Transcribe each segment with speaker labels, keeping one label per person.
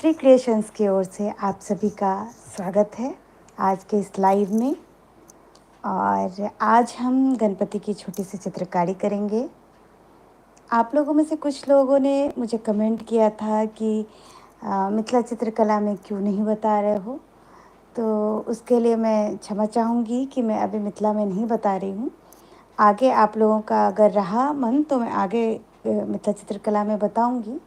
Speaker 1: Shri creations की ओर से आप सभी का स्वागत है आज के इस लाइव में। और आज हम गणपति की छोटी सी चित्रकारी करेंगे। आप लोगों में से कुछ लोगों ने मुझे कमेंट किया था कि मिथिला चित्रकला में क्यों नहीं बता रहे हो, तो उसके लिए मैं क्षमा चाहूँगी कि मैं अभी मिथिला में नहीं बता रही हूँ। आगे आप लोगों का अगर रहा मन तो मैं आगे मिथिला चित्रकला में बताऊँगी।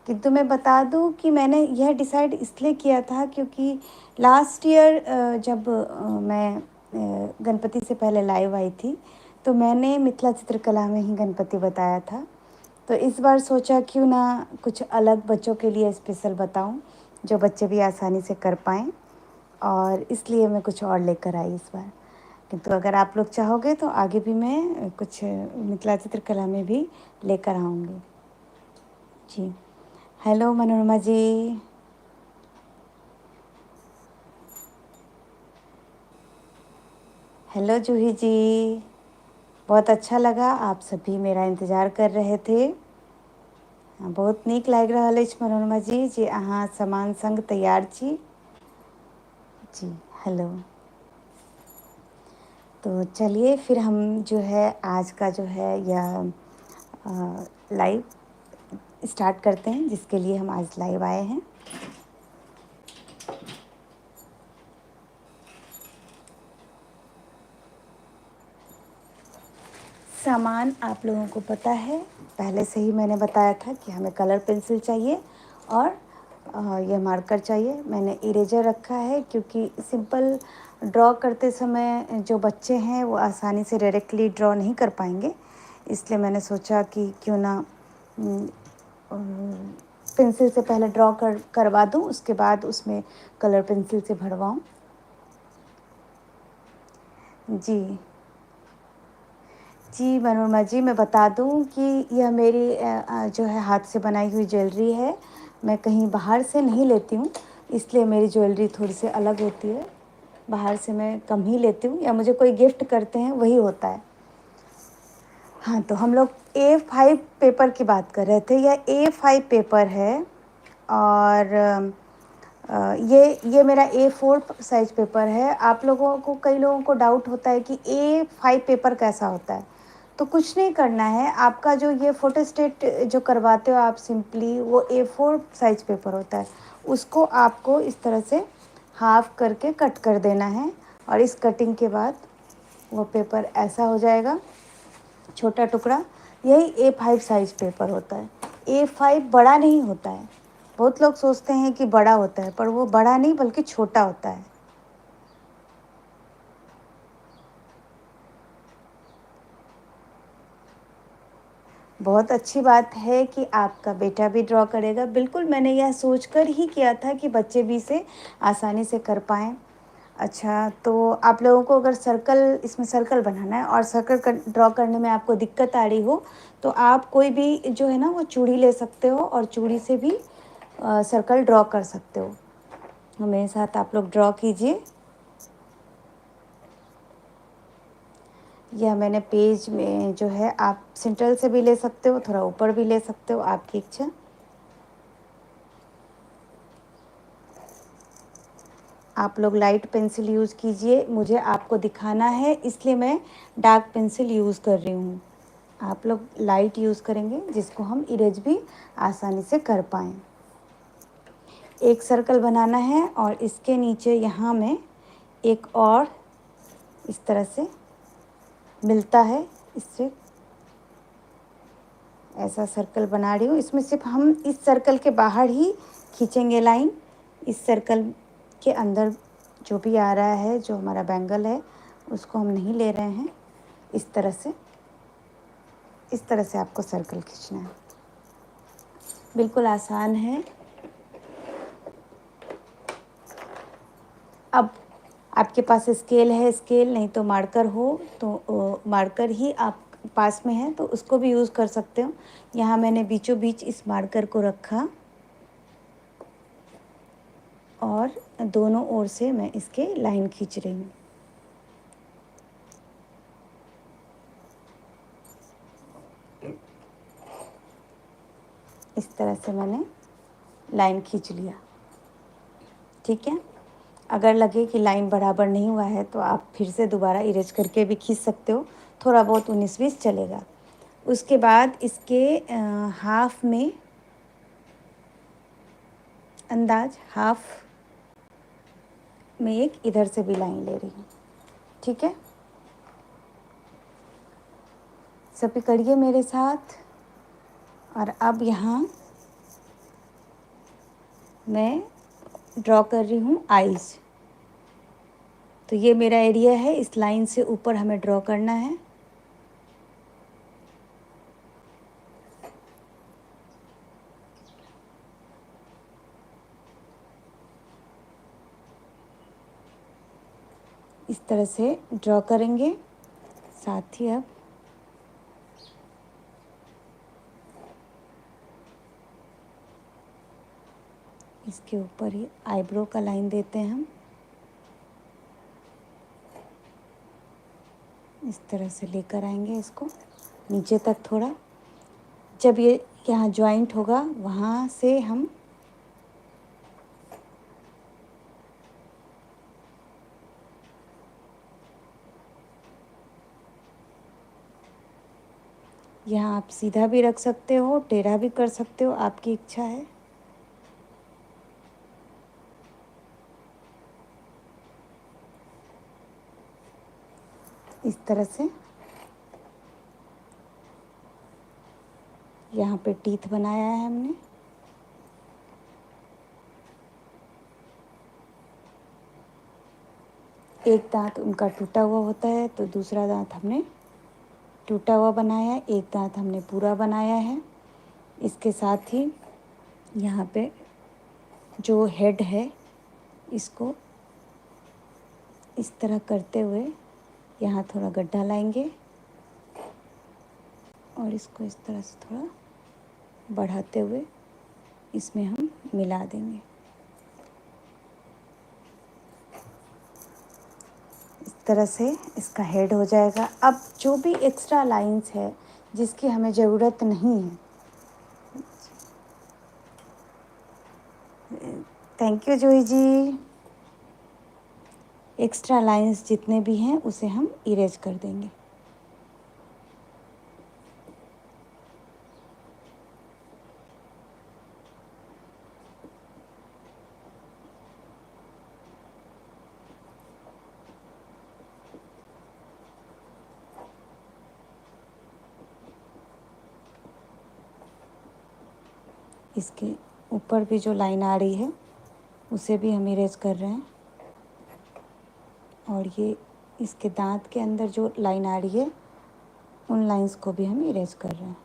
Speaker 1: किंतु मैं बता दूं कि मैंने यह डिसाइड इसलिए किया था क्योंकि लास्ट ईयर जब मैं गणपति से पहले लाइव आई थी तो मैंने मिथिला चित्रकला में ही गणपति बताया था। तो इस बार सोचा क्यों ना कुछ अलग बच्चों के लिए स्पेशल बताऊं, जो बच्चे भी आसानी से कर पाएँ, और इसलिए मैं कुछ और लेकर आई इस बार। किंतु अगर आप लोग चाहोगे तो आगे भी मैं कुछ मिथिला चित्रकला में भी लेकर आऊँगी। जी, हेलो मनोरमा जी। हेलो जूही जी। बहुत अच्छा लगा, आप सभी मेरा इंतज़ार कर रहे थे। बहुत नीक लागि रहल अछि मनोरमा जी जे अहाँ सामान संग तैयार छी। जी, हेलो। तो चलिए फिर हम जो है आज का जो है यह लाइव स्टार्ट करते हैं, जिसके लिए हम आज लाइव आए हैं। सामान आप लोगों को पता है, पहले से ही मैंने बताया था कि हमें कलर पेंसिल चाहिए और यह मार्कर चाहिए। मैंने इरेजर रखा है क्योंकि सिंपल ड्रॉ करते समय जो बच्चे हैं वो आसानी से डायरेक्टली ड्रॉ नहीं कर पाएंगे, इसलिए मैंने सोचा कि क्यों ना पेंसिल से पहले ड्रॉ करवा दूं, उसके बाद उसमें कलर पेंसिल से भरवाऊं। जी जी मनोरमा जी, मैं बता दूं कि यह मेरी जो है हाथ से बनाई हुई ज्वेलरी है। मैं कहीं बाहर से नहीं लेती हूँ, इसलिए मेरी ज्वेलरी थोड़ी सी अलग होती है। बाहर से मैं कम ही लेती हूँ, या मुझे कोई गिफ्ट करते हैं वही होता है। हाँ, तो हम लोग A5 पेपर की बात कर रहे थे। यह A5 पेपर है और ये मेरा A4 साइज पेपर है। आप लोगों को, कई लोगों को डाउट होता है कि A5 पेपर कैसा होता है। तो कुछ नहीं करना है, आपका जो ये फोटोस्टेट जो करवाते हो आप, सिंपली वो A4 साइज पेपर होता है, उसको आपको इस तरह से हाफ करके कट कर देना है। और इस कटिंग के बाद वो पेपर ऐसा हो जाएगा, छोटा टुकड़ा। यही A5 साइज पेपर होता है। A5 बड़ा नहीं होता है। बहुत लोग सोचते हैं कि बड़ा होता है, पर वो बड़ा नहीं बल्कि छोटा होता है। बहुत अच्छी बात है कि आपका बेटा भी ड्रॉ करेगा। बिल्कुल, मैंने यह सोचकर ही किया था कि बच्चे भी इसे आसानी से कर पाएँ। अच्छा, तो आप लोगों को अगर सर्कल, इसमें सर्कल बनाना है और सर्कल ड्रॉ करने में आपको दिक्कत आ रही हो, तो आप कोई भी जो है ना वो चूड़ी ले सकते हो और चूड़ी से भी सर्कल ड्रॉ कर सकते हो। मेरे साथ आप लोग ड्रॉ कीजिए। यह मैंने पेज में जो है, आप सेंट्रल से भी ले सकते हो, थोड़ा ऊपर भी ले सकते हो, आपकी इच्छा। आप लोग लाइट पेंसिल यूज़ कीजिए, मुझे आपको दिखाना है इसलिए मैं डार्क पेंसिल यूज़ कर रही हूँ। आप लोग लाइट यूज़ करेंगे जिसको हम इरेज भी आसानी से कर पाएँ। एक सर्कल बनाना है और इसके नीचे यहाँ में एक और इस तरह से मिलता है, इससे ऐसा सर्कल बना रही हूँ। इसमें सिर्फ हम इस सर्कल के बाहर ही खींचेंगे लाइन। इस सर्कल के अंदर जो भी आ रहा है, जो हमारा बैंगल है, उसको हम नहीं ले रहे हैं। इस तरह से आपको सर्कल खींचना है। बिल्कुल आसान है। अब आपके पास स्केल है, स्केल नहीं तो मार्कर हो तो मार्कर ही आप पास में है तो उसको भी यूज़ कर सकते हो। यहाँ मैंने बीचों बीच इस मार्कर को रखा और दोनों ओर से मैं इसके लाइन खींच रही हूँ। इस तरह से मैंने लाइन खींच लिया। ठीक है। अगर लगे कि लाइन बराबर नहीं हुआ है तो आप फिर से दोबारा इरेज करके भी खींच सकते हो, थोड़ा बहुत 19-20 चलेगा। उसके बाद इसके हाफ में, अंदाज हाफ में एक इधर से भी लाइन ले रही हूँ। ठीक है, सभी करिए मेरे साथ। और अब यहाँ मैं ड्रॉ कर रही हूँ आईज। तो ये मेरा एरिया है, इस लाइन से ऊपर हमें ड्रॉ करना है। इस तरह से ड्रॉ करेंगे। साथ ही अब इसके ऊपर ही आईब्रो का लाइन देते हैं हम। इस तरह से लेकर आएंगे इसको नीचे तक थोड़ा। जब ये यहाँ ज्वाइंट होगा वहाँ से हम यहाँ, आप सीधा भी रख सकते हो, टेढ़ा भी कर सकते हो, आपकी इच्छा है। इस तरह से यहाँ पे टीथ बनाया है हमने। एक दांत उनका टूटा हुआ होता है तो दूसरा दांत हमने टूटा हुआ बनाया है, एक दांत हमने पूरा बनाया है। इसके साथ ही यहाँ पे जो हेड है इसको इस तरह करते हुए यहाँ थोड़ा गड्ढा लाएंगे और इसको इस तरह से थोड़ा बढ़ाते हुए इसमें हम मिला देंगे। इस तरह से इसका हेड हो जाएगा। अब जो भी एक्स्ट्रा लाइंस है जिसकी हमें ज़रूरत नहीं है, thank you Juhi ji, extra lines जितने भी हैं उसे हम इरेज कर देंगे। इसके ऊपर भी जो लाइन आ रही है उसे भी हम इरेज कर रहे हैं। और ये इसके दांत के अंदर जो लाइन आ रही है उन लाइंस को भी हम इरेज कर रहे हैं।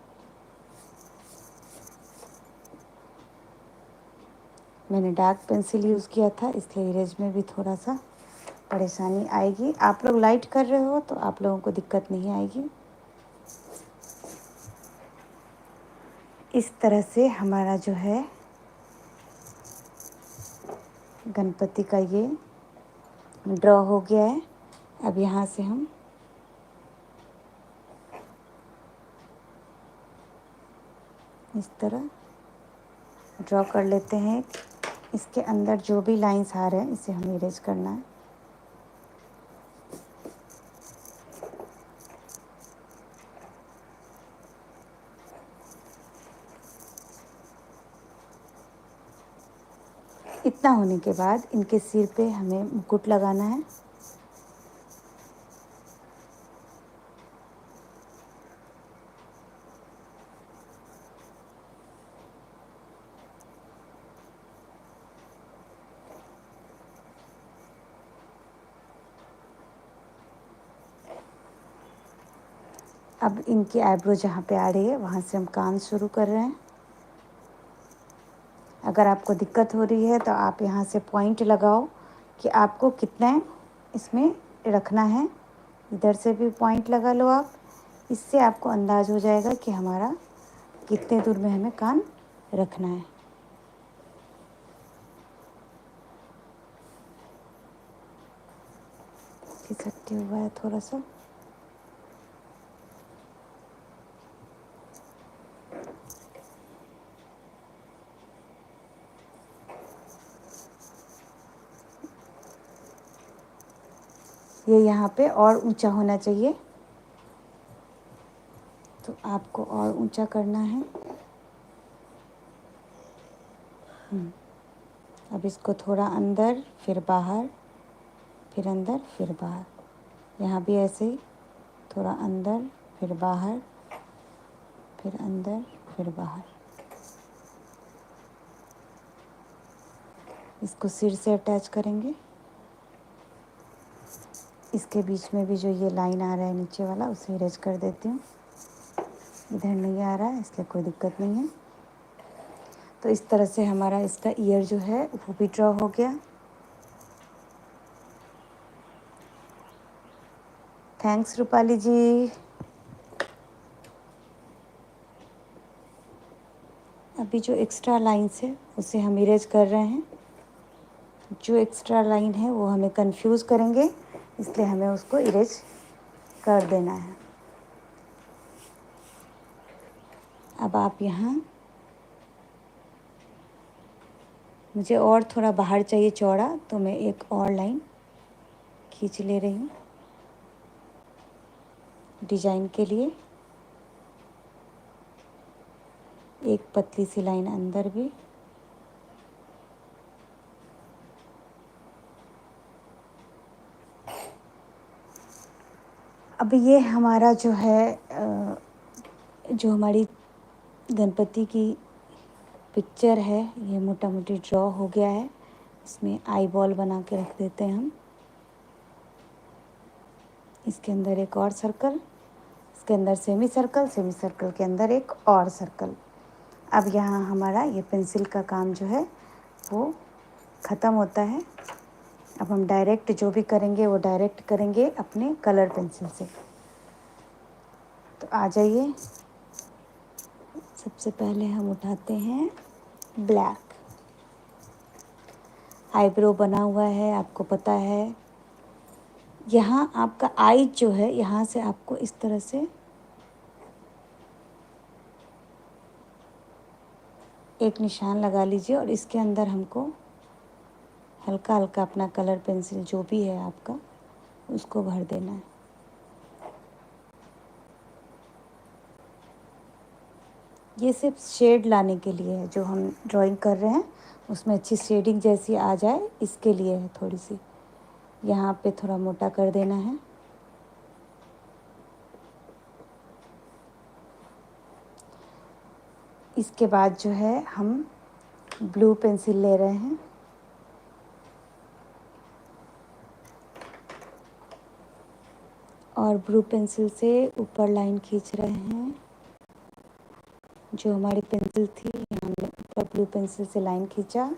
Speaker 1: मैंने डार्क पेंसिल यूज़ किया था इसलिए इरेज में भी थोड़ा सा परेशानी आएगी। आप लोग लाइट कर रहे हो तो आप लोगों को दिक्कत नहीं आएगी। इस तरह से हमारा जो है गणपति का ये ड्रॉ हो गया है। अब यहाँ से हम इस तरह ड्रॉ कर लेते हैं। इसके अंदर जो भी लाइंस आ रहे हैं इसे हमें इरेज करना है। इतना होने के बाद इनके सिर पे हमें मुकुट लगाना है। अब इनकी आईब्रो जहाँ पे आ रही है वहाँ से हम कान शुरू कर रहे हैं। अगर आपको दिक्कत हो रही है तो आप यहाँ से पॉइंट लगाओ कि आपको कितना इसमें रखना है। इधर से भी पॉइंट लगा लो आप। इससे आपको अंदाज़ हो जाएगा कि हमारा कितने दूर में हमें कान रखना है। खिसकते हुआ है थोड़ा सा। ये यहाँ पे और ऊंचा होना चाहिए, तो आपको और ऊंचा करना है। अब इसको थोड़ा अंदर फिर बाहर, फिर अंदर फिर बाहर। यहाँ भी ऐसे ही थोड़ा अंदर फिर बाहर, फिर अंदर फिर बाहर। इसको सिर से अटैच करेंगे। इसके बीच में भी जो ये लाइन आ रहा है नीचे वाला, उसे इरेज कर देती हूँ। इधर नहीं आ रहा है इसलिए कोई दिक्कत नहीं है। तो इस तरह से हमारा इसका ईयर जो है वो भी ड्रॉ हो गया। थैंक्स रूपाली जी। अभी जो एक्स्ट्रा लाइन्स है उसे हम इरेज कर रहे हैं। जो एक्स्ट्रा लाइन है वो हमें कंफ्यूज करेंगे, इसलिए हमें उसको इरेज कर देना है। अब आप यहाँ, मुझे और थोड़ा बाहर चाहिए चौड़ा, तो मैं एक और लाइन खींच ले रही हूँ डिजाइन के लिए। एक पतली सी लाइन अंदर भी। अब ये हमारा जो है जो हमारी गणपति की पिक्चर है ये मोटा मोटी ड्रॉ हो गया है। इसमें आई बॉल बना के रख देते हैं हम। इसके अंदर एक और सर्कल, इसके अंदर सेमी सर्कल, सेमी सर्कल के अंदर एक और सर्कल। अब यहाँ हमारा ये पेंसिल का काम जो है वो ख़त्म होता है। अब हम डायरेक्ट जो भी करेंगे वो डायरेक्ट करेंगे अपने कलर पेंसिल से। तो आ जाइए, सबसे पहले हम उठाते हैं ब्लैक। आईब्रो बना हुआ है, आपको पता है। यहाँ आपका आई जो है, यहाँ से आपको इस तरह से एक निशान लगा लीजिए और इसके अंदर हमको हल्का हल्का अपना कलर पेंसिल जो भी है आपका उसको भर देना है। ये सिर्फ शेड लाने के लिए है, जो हम ड्राइंग कर रहे हैं उसमें अच्छी शेडिंग जैसी आ जाए इसके लिए है। थोड़ी सी यहाँ पे थोड़ा मोटा कर देना है। इसके बाद जो है हम ब्लू पेंसिल ले रहे हैं और ब्लू पेंसिल से ऊपर लाइन खींच रहे हैं। जो हमारी पेंसिल थी हमने ऊपर ब्लू पेंसिल से लाइन खींचा।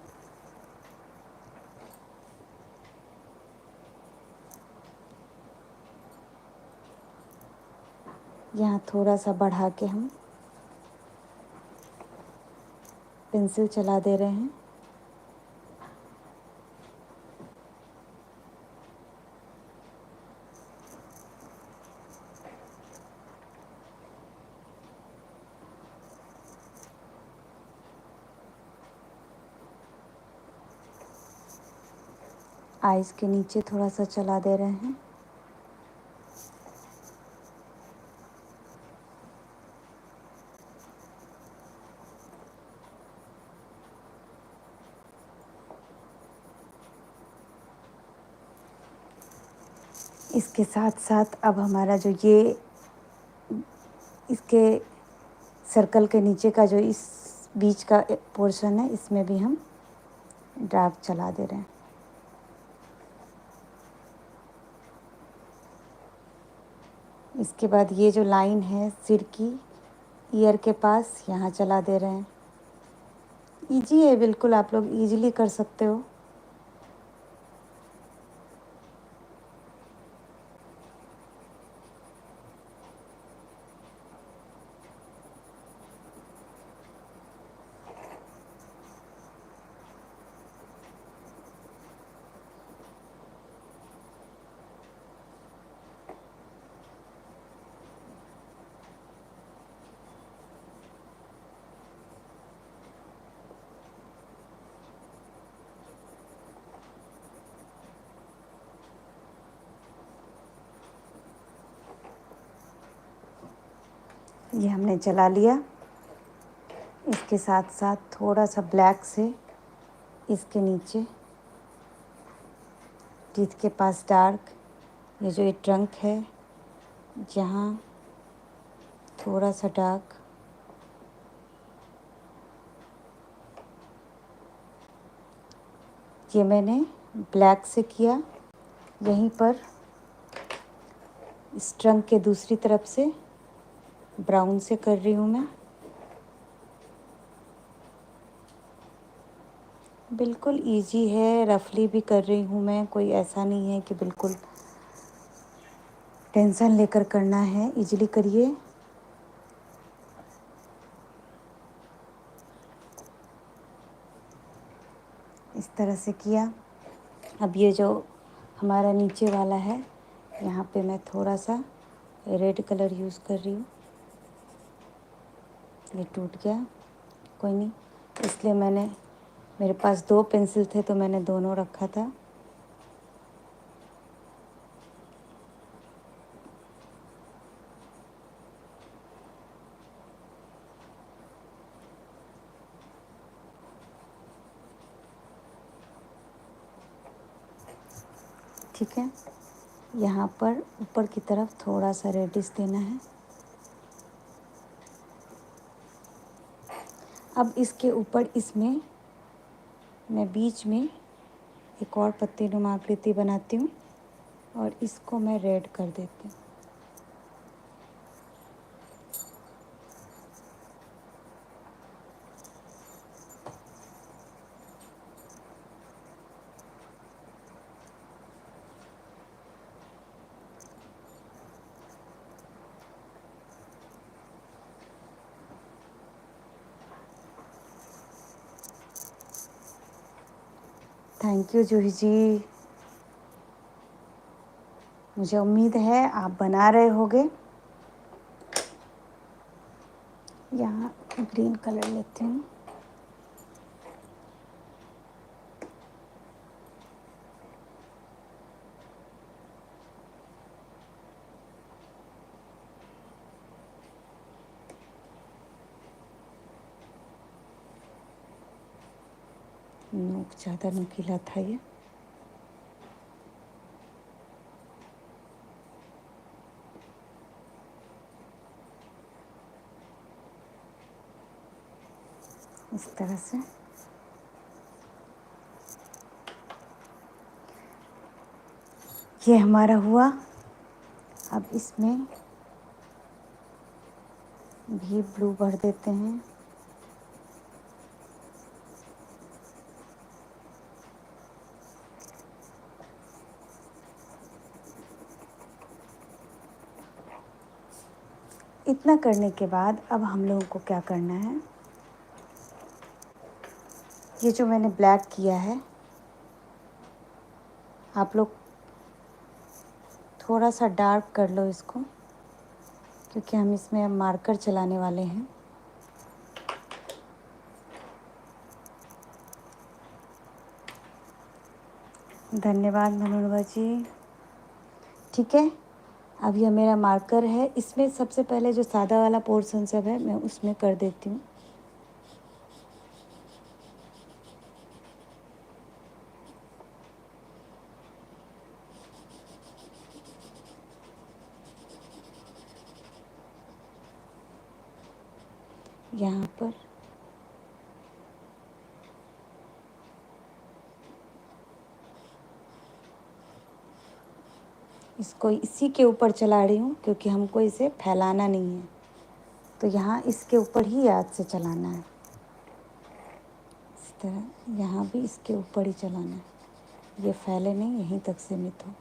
Speaker 1: यहाँ थोड़ा सा बढ़ा के हम पेंसिल चला दे रहे हैं। आइज़ के नीचे थोड़ा सा चला दे रहे हैं। इसके साथ साथ अब हमारा जो ये इसके सर्कल के नीचे का जो इस बीच का पोर्शन है इसमें भी हम डार्क चला दे रहे हैं। इसके बाद ये जो लाइन है सिर की ईयर के पास, यहाँ चला दे रहे हैं। इजी है बिल्कुल, आप लोग इजीली कर सकते हो। ये हमने जला लिया। इसके साथ साथ थोड़ा सा ब्लैक से इसके नीचे टीथ के पास डार्क, ये जो ये ट्रंक है यहाँ थोड़ा सा डार्क, ये मैंने ब्लैक से किया। यहीं पर इस ट्रंक के दूसरी तरफ से ब्राउन से कर रही हूँ मैं। बिल्कुल इजी है, रफली भी कर रही हूँ मैं, कोई ऐसा नहीं है कि बिल्कुल टेंशन लेकर करना है, इजीली करिए। इस तरह से किया। अब ये जो हमारा नीचे वाला है यहाँ पे मैं थोड़ा सा रेड कलर यूज़ कर रही हूँ। ये टूट गया, कोई नहीं, इसलिए मेरे पास 2 पेंसिल थे तो मैंने दोनों रखा था। ठीक है, यहाँ पर ऊपर की तरफ थोड़ा सा रेडिश देना है। अब इसके ऊपर इसमें मैं बीच में एक और पत्तीनुमा आकृति बनाती हूँ और इसको मैं रेड कर देती हूँ। थैंक यू जूही जी, मुझे उम्मीद है आप बना रहे होगे। यहाँ ग्रीन कलर लेती हूँ। नोक ज़्यादा नुकीला था ये। इस तरह से ये हमारा हुआ। अब इसमें भी ब्लू भर देते हैं। इतना करने के बाद अब हम लोगों को क्या करना है, ये जो मैंने ब्लैक किया है, आप लोग थोड़ा सा डार्क कर लो इसको, क्योंकि हम इसमें अब मार्कर चलाने वाले हैं। धन्यवाद मनोरमा जी। ठीक है, अब यह मेरा मार्कर है, इसमें सबसे पहले जो सादा वाला पोर्शन सब है मैं उसमें कर देती हूँ। यहाँ पर इसको इसी के ऊपर चला रही हूँ, क्योंकि हमको इसे फैलाना नहीं है, तो यहाँ इसके ऊपर ही याद से चलाना है। इस तरह यहाँ भी इसके ऊपर ही चलाना है, ये फैले नहीं, यहीं तक सीमित हो।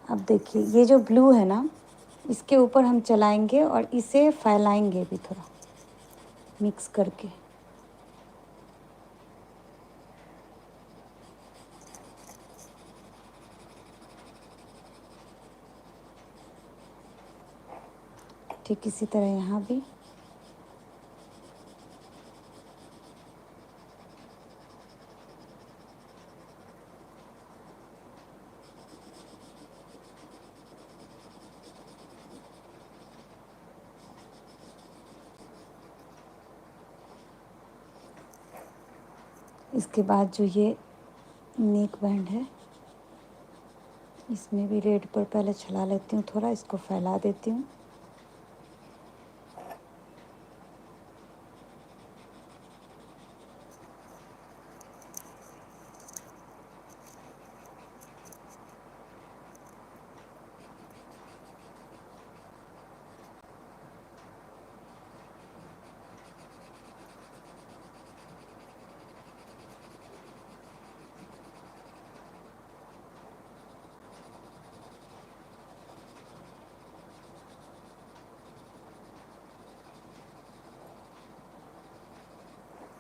Speaker 1: अब देखिए ये जो ब्लू है ना, इसके ऊपर हम चलाएंगे और इसे फैलाएंगे भी थोड़ा मिक्स करके। ठीक इसी तरह यहाँ भी। इसके बाद जो ये नेक बैंड है, इसमें भी रेड पर पहले चला लेती हूँ, थोड़ा इसको फैला देती हूँ।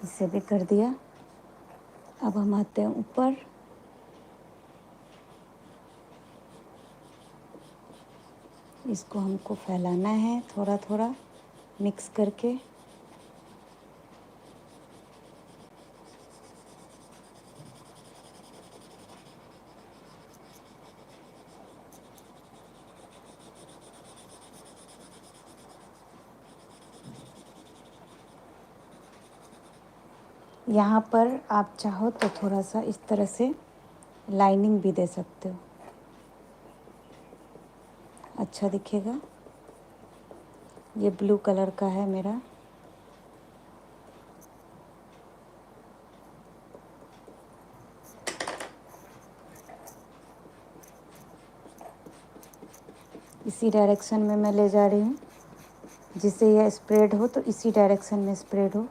Speaker 1: इसे भी कर दिया। अब हम आते हैं ऊपर। इसको हमको फैलाना है थोड़ा थोड़ा मिक्स करके। यहाँ पर आप चाहो तो थोड़ा सा इस तरह से लाइनिंग भी दे सकते हो, अच्छा दिखेगा। ये ब्लू कलर का है मेरा। इसी डायरेक्शन में मैं ले जा रही हूँ, जिससे यह स्प्रेड हो तो इसी डायरेक्शन में स्प्रेड हो।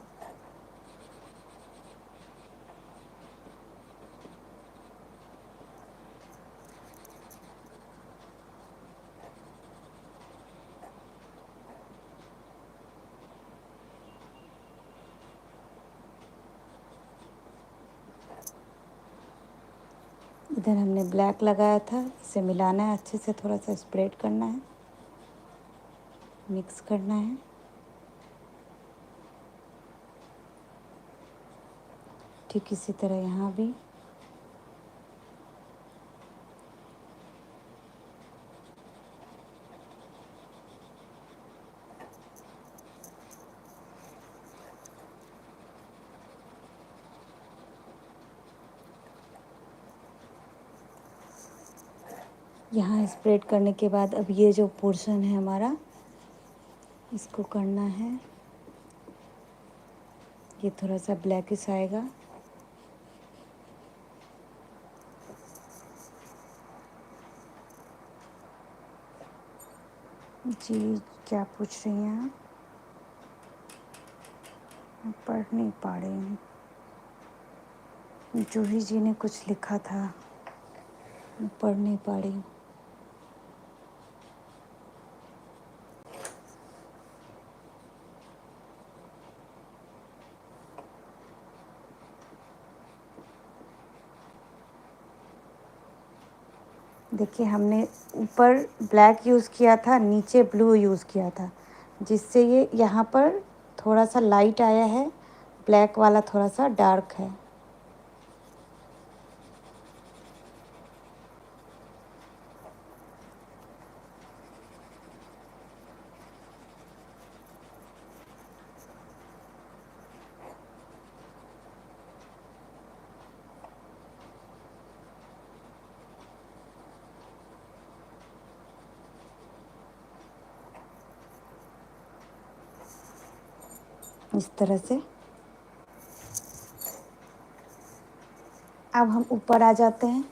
Speaker 1: इधर हमने ब्लैक लगाया था, इसे मिलाना है अच्छे से, थोड़ा सा स्प्रेड करना है, मिक्स करना है। ठीक इसी तरह यहाँ भी। यहाँ स्प्रेड करने के बाद अब ये जो पोर्शन है हमारा, इसको करना है। ये थोड़ा सा ब्लैकिश आएगा। जी क्या पूछ रही हैं आप? मैं पढ़ नहीं पा रही हूँ। जूही जी ने कुछ लिखा था, मैं पढ़ नहीं पा रही हूँ। देखिए हमने ऊपर ब्लैक यूज़ किया था, नीचे ब्लू यूज़ किया था, जिससे ये यहाँ पर थोड़ा सा लाइट आया है, ब्लैक वाला थोड़ा सा डार्क है। इस तरह से। अब हम ऊपर आ जाते हैं।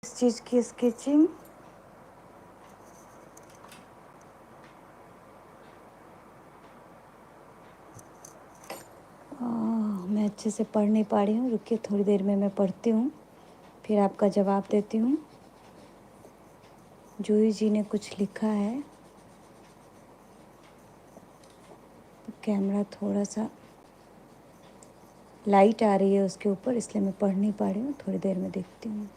Speaker 1: इस चीज़ की स्केचिंग मैं अच्छे से पढ़ नहीं पा रही हूँ, रुकिए थोड़ी देर में मैं पढ़ती हूँ, फिर आपका जवाब देती हूँ। जूही जी ने कुछ लिखा है। कैमरा थोड़ा सा लाइट आ रही है उसके ऊपर, इसलिए मैं पढ़ नहीं पा रही हूँ। थोड़ी देर में देखती हूँ।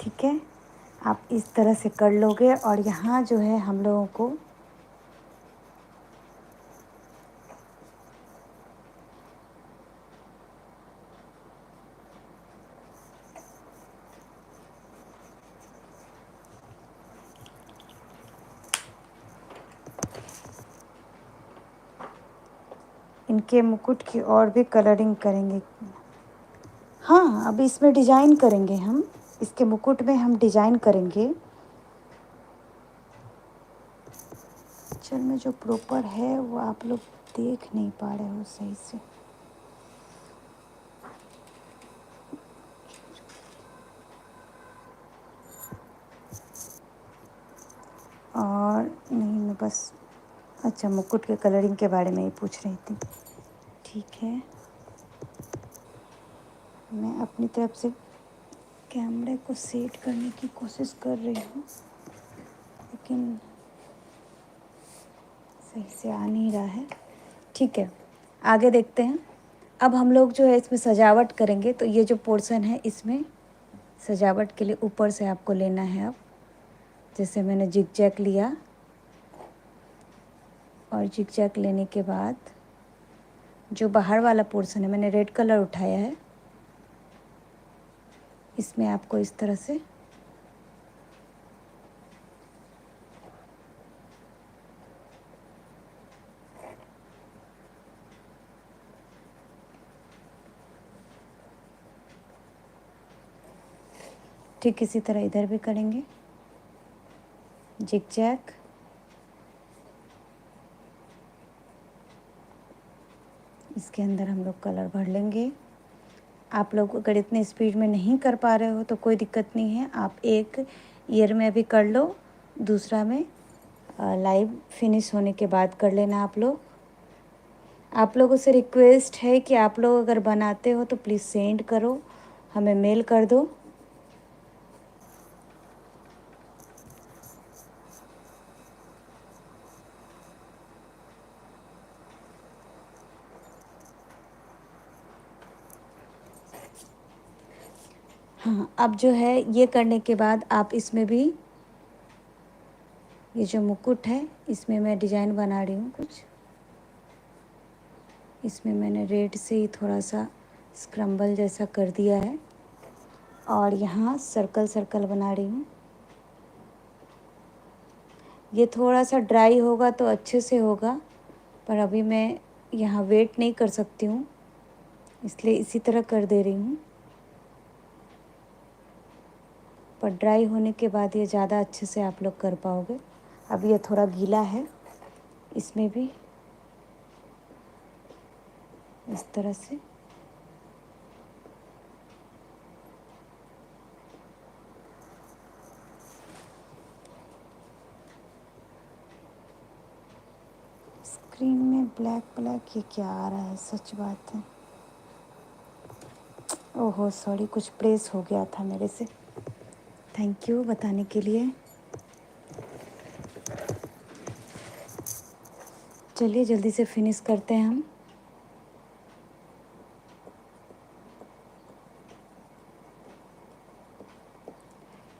Speaker 1: ठीक है, आप इस तरह से कर लोगे। और यहाँ जो है हम लोगों को इनके मुकुट की और भी कलरिंग करेंगे। हाँ, अब इसमें डिजाइन करेंगे हम। इसके मुकुट में हम डिजाइन करेंगे। पिक्चर में जो प्रॉपर है वो आप लोग देख नहीं पा रहे हो सही से। और नहीं, मैं बस अच्छा मुकुट के कलरिंग के बारे में ही पूछ रही थी। ठीक है, मैं अपनी तरफ से कैमरे को सेट करने की कोशिश कर रही हूँ, लेकिन सही से आ नहीं रहा है। ठीक है, आगे देखते हैं। अब हम लोग जो है इसमें सजावट करेंगे, तो ये जो पोर्शन है इसमें सजावट के लिए ऊपर से आपको लेना है। अब जैसे मैंने जिग जैग लिया, और जिग जैग लेने के बाद जो बाहर वाला पोर्शन है, मैंने रेड कलर उठाया है, इसमें आपको इस तरह से ठीक इसी तरह इधर भी करेंगे जिग जैग। इसके अंदर हम लोग कलर भर लेंगे। आप लोग अगर इतने स्पीड में नहीं कर पा रहे हो तो कोई दिक्कत नहीं है, आप एक ईयर में अभी कर लो, दूसरा में लाइव फिनिश होने के बाद कर लेना। आप लोगों से रिक्वेस्ट है कि आप लोग अगर बनाते हो तो प्लीज़ सेंड करो, हमें मेल कर दो। हाँ, अब जो है ये करने के बाद आप इसमें भी ये जो मुकुट है इसमें मैं डिज़ाइन बना रही हूँ कुछ। इसमें मैंने रेड से ही थोड़ा सा स्क्रम्बल जैसा कर दिया है, और यहाँ सर्कल सर्कल बना रही हूँ। ये थोड़ा सा ड्राई होगा तो अच्छे से होगा, पर अभी मैं यहाँ वेट नहीं कर सकती हूँ, इसलिए इसी तरह कर दे रही हूँ। पर ड्राई होने के बाद ये ज़्यादा अच्छे से आप लोग कर पाओगे। अब ये थोड़ा गीला है, इसमें भी इस तरह से स्क्रीन में ब्लैक ब्लैक ये क्या आ रहा है, सच बात है। ओहो सॉरी, कुछ प्रेस हो गया था मेरे से। थैंक यू बताने के लिए। चलिए जल्दी से फिनिश करते हैं हम।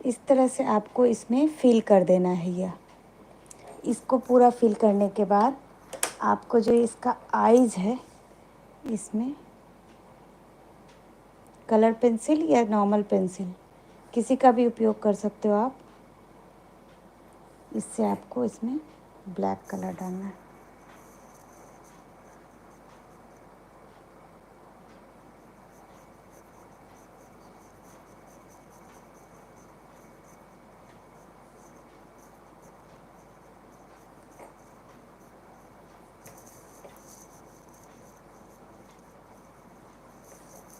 Speaker 1: इस तरह से आपको इसमें फिल कर देना है। यह इसको पूरा फिल करने के बाद आपको जो इसका आईज है, इसमें कलर पेंसिल या नॉर्मल पेंसिल किसी का भी उपयोग कर सकते हो आप। इससे आपको इसमें ब्लैक कलर डालना है।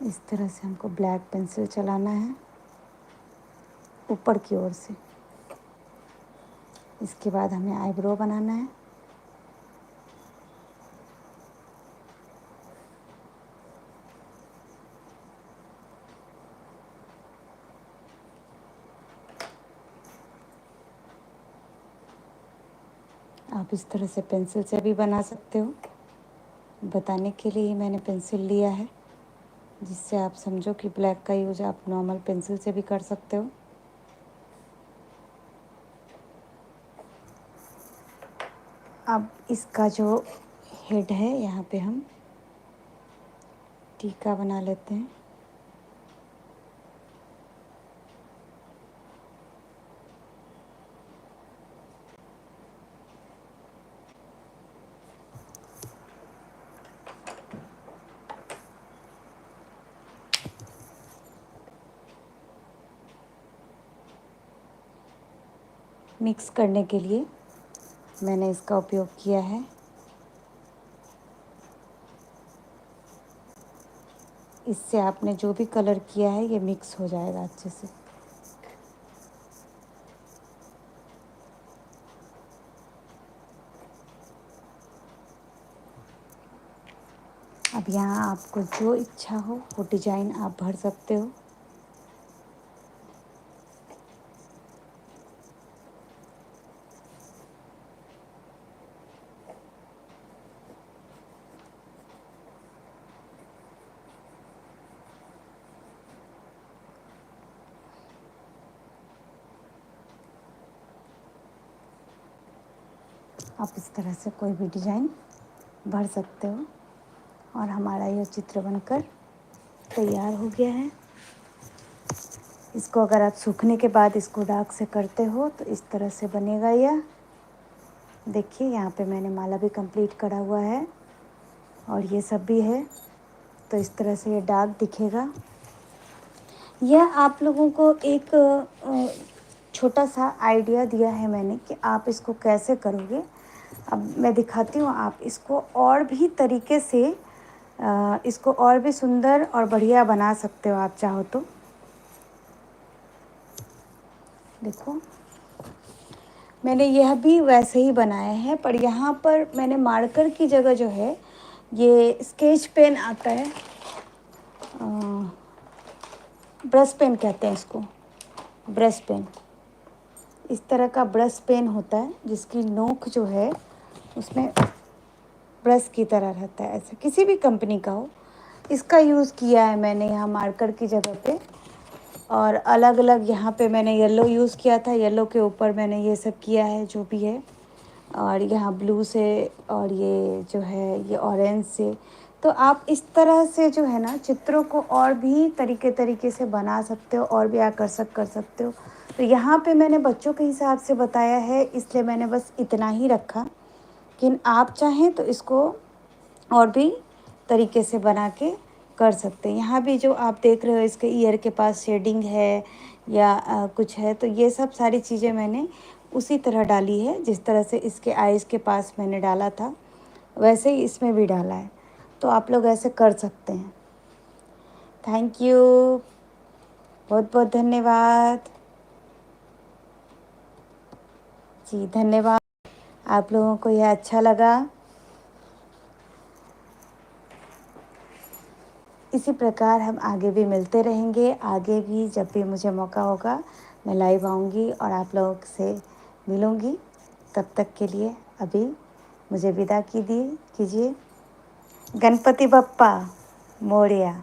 Speaker 1: इस तरह से हमको ब्लैक पेंसिल चलाना है ऊपर की ओर से। इसके बाद हमें आईब्रो बनाना है। आप इस तरह से पेंसिल से भी बना सकते हो। बताने के लिए ही मैंने पेंसिल लिया है, जिससे आप समझो कि ब्लैक का यूज आप नॉर्मल पेंसिल से भी कर सकते हो। अब इसका जो हेड है, यहाँ पे हम टीका बना लेते हैं। मिक्स करने के लिए मैंने इसका उपयोग किया है। इससे आपने जो भी कलर किया है ये मिक्स हो जाएगा अच्छे से। अब यहाँ आपको जो इच्छा हो वो डिजाइन आप भर सकते हो। आप इस तरह से कोई भी डिजाइन भर सकते हो। और हमारा यह चित्र बनकर तैयार हो गया है। इसको अगर आप सूखने के बाद इसको डार्क से करते हो तो इस तरह से बनेगा यह। देखिए यहाँ पे मैंने माला भी कंप्लीट करा हुआ है और ये सब भी है, तो इस तरह से ये डार्क दिखेगा। यह आप लोगों को एक छोटा सा आइडिया दिया है मैंने कि आप इसको कैसे करोगे। अब मैं दिखाती हूँ, आप इसको और भी तरीके से इसको और भी सुंदर और बढ़िया बना सकते हो आप चाहो तो। देखो मैंने यह भी वैसे ही बनाया है, पर यहाँ पर मैंने मार्कर की जगह जो है ये स्केच पेन आता है, ब्रश पेन कहते हैं इसको, ब्रश पेन। इस तरह का ब्रश पेन होता है जिसकी नोक जो है उसमें ब्रश की तरह रहता है, ऐसा किसी भी कंपनी का हो। इसका यूज़ किया है मैंने यहाँ मार्कर की जगह पे। और अलग अलग यहाँ पे मैंने येलो यूज़ किया था, येलो के ऊपर मैंने ये सब किया है जो भी है। और यहाँ ब्लू से, और ये जो है ये ऑरेंज से। तो आप इस तरह से जो है ना चित्रों को और भी तरीके तरीके से बना सकते हो और भी आकर्षक कर सकते हो। तो यहाँ पे मैंने बच्चों के हिसाब से बताया है, इसलिए मैंने बस इतना ही रखा। लेकिन आप चाहें तो इसको और भी तरीके से बना के कर सकते हैं। यहाँ भी जो आप देख रहे हो इसके ईयर के पास शेडिंग है या कुछ है, तो ये सब सारी चीज़ें मैंने उसी तरह डाली है जिस तरह से इसके आइज़ के पास मैंने डाला था, वैसे ही इसमें भी डाला है। तो आप लोग ऐसे कर सकते हैं। थैंक यू, बहुत बहुत धन्यवाद जी, धन्यवाद। आप लोगों को यह अच्छा लगा। इसी प्रकार हम आगे भी मिलते रहेंगे। आगे भी जब भी मुझे मौका होगा मैं लाइव आऊँगी और आप लोगों से मिलूँगी। तब तक के लिए अभी मुझे विदा कीजिए। गणपति बप्पा मोरया।